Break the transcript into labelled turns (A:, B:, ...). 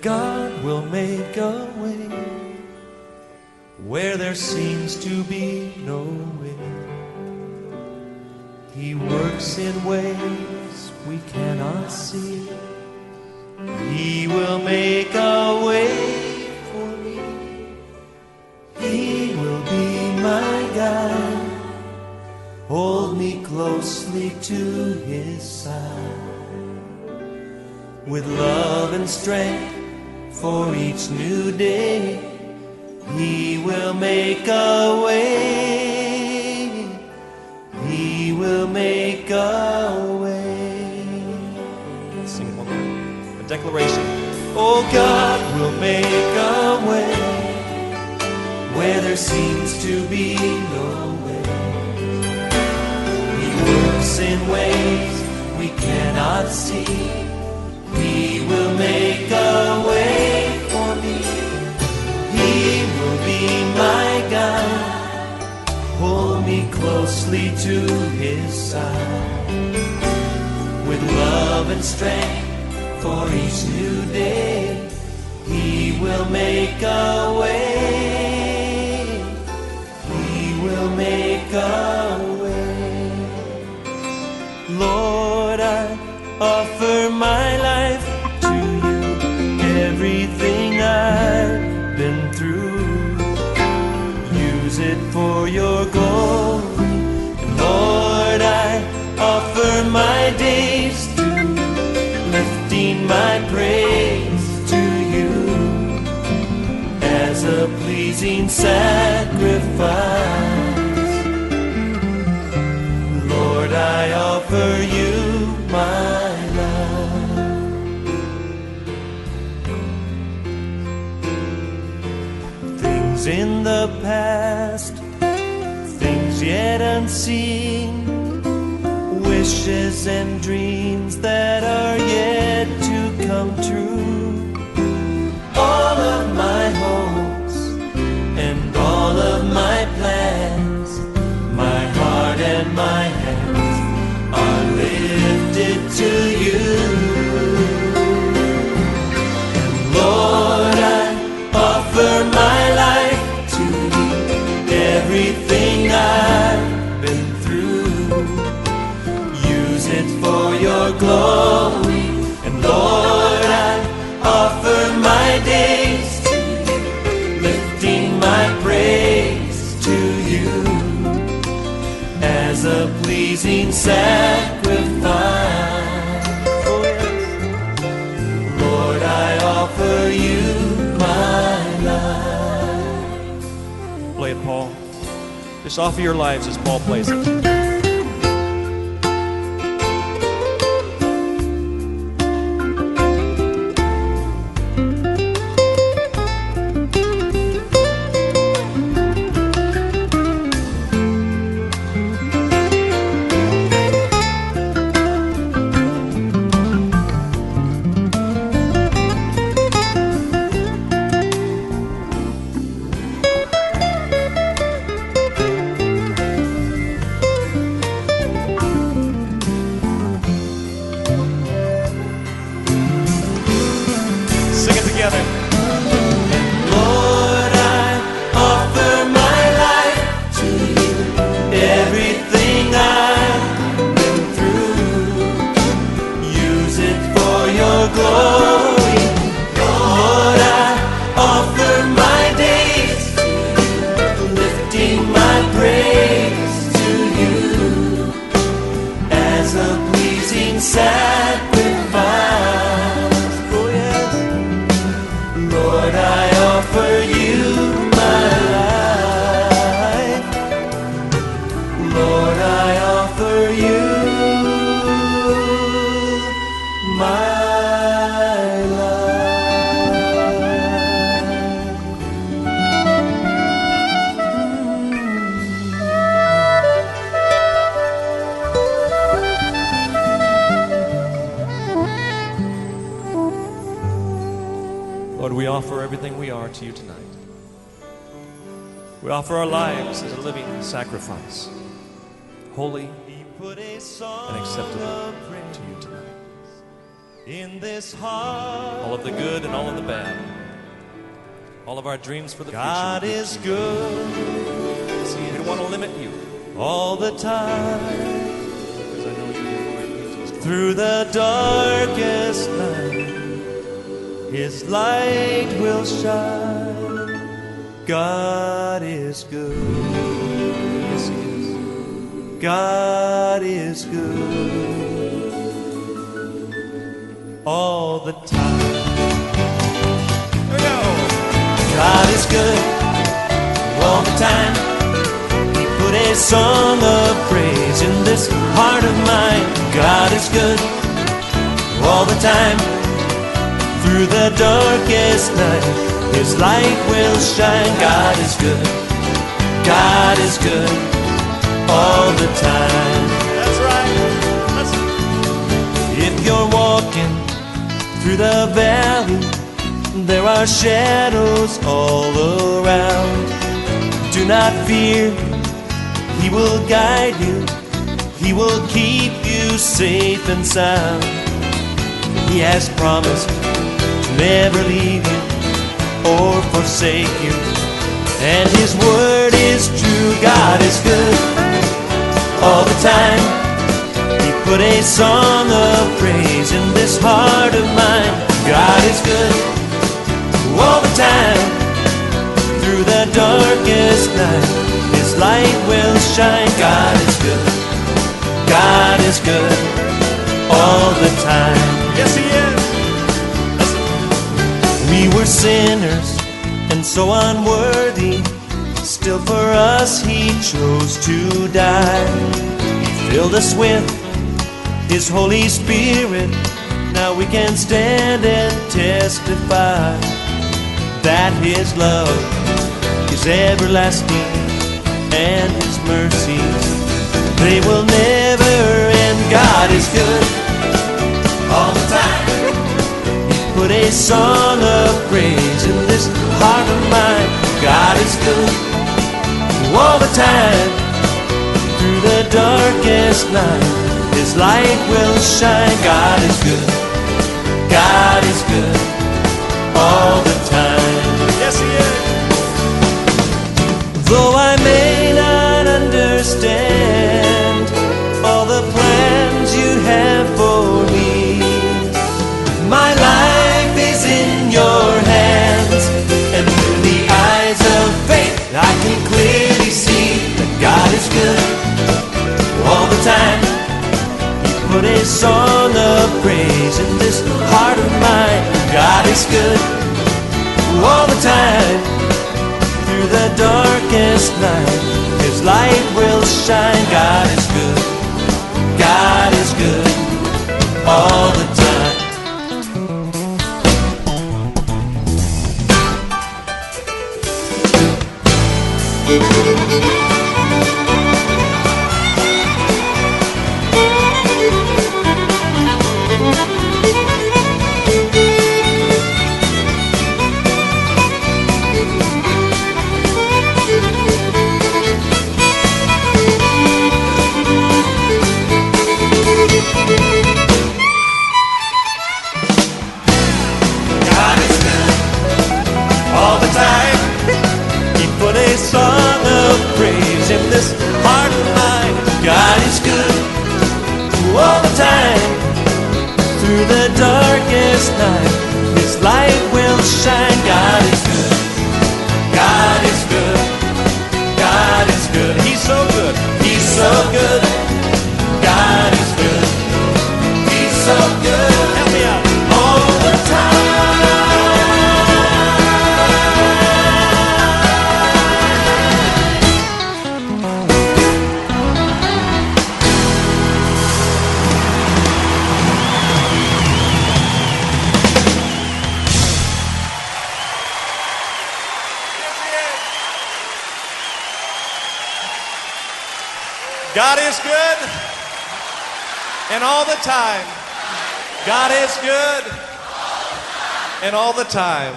A: God will make a way where there seems to be no way. He works in ways we cannot see. He will make a way for me. He will be my guide, hold me closely to His side. With love and strength for each new day, He will make a way. He will make a way. Let's sing one more. A declaration. Oh, God will make a way where there seems to be no way. He works in ways we cannot see. He will make a way for me. He will be my guide, hold me closely to His side. With love and strength for each new day, He will make a way. He will make a way. Lord, I offer my life to You, everything I've been through. Use it for Your glory. And Lord, I offer my days to You, lifting my praise to You as a pleasing sacrifice. Lord, I offer You my in the past, things yet unseen, wishes and dreams that are yet to come true. All of my hopes and all of my plans, my heart and my hands are lifted to You. And Lord, I offer my life, everything I've been through. Use it for Your glory. And Lord, I offer my days to You, lifting my praise to You as a pleasing sacrifice. Oh yes. Lord, I offer You my life. Play it, Paul. Just offer your lives as Paul plays it. Lord, I offer my life to You, everything I've been through. Use it for Your glory. Lord, I offer my days to You, lifting my praise to You as a pleasing sacrifice. Lord, I offer You my life. Lord, I offer You my Lord, we offer everything we are to You tonight. We offer our lives as a living sacrifice, holy and acceptable to You tonight. in this heart.
B: All of the good and all of the bad. All of our dreams for the
A: God
B: future.
A: is good
B: See, we don't want to limit you.
A: all the time.
B: Because I know you hear what it means.
A: Through the darkest night, His light will shine. God is good.
B: Yes, He is.
A: God is good all the time.
B: Here we go.
A: God is good all the time. He put a song of praise in this heart of mine. God is good all the time. Through the darkest night, His light will shine. God is good. God is good all the time.
B: That's right.
A: If you're walking through the valley, there are shadows all around. Do not fear, He will guide you. He will keep you safe and sound. He has promised to never leave you or forsake you, and His word is true. God is good all the time. He put a song of praise in this heart of mine. God is good all the time. Through the darkest night, His light will shine. God is good. God is good all the time.
B: Yes, He is.
A: We were sinners and so unworthy. Still for us He chose to die. He filled us with His Holy Spirit. Now we can stand and testify that His love is everlasting and His mercies, they will never end. God is good all the time. He put a song of praise in this heart of mine. God is good all the time. Through the darkest night, His light will shine. God is good. God is good all the time.
B: Yes, He is.
A: Though I may not understand all the plans You have for me, my life is in Your hands, and through the eyes of faith I can clearly see that God is good all the time. He put a song of praise in this heart of mine. God is good all the time. Through the darkest night, His light will shine. God is good. God is good all the time. God is good all the time. He put a song of praise in this heart of mine. God is good all the time. Through the darkest night, His light will shine. God is good. God is good. God is good. He's so good. He's so good. God is good. He's so good. Help me out. All the time.
B: God is good. And all the time. God is good. And all the time.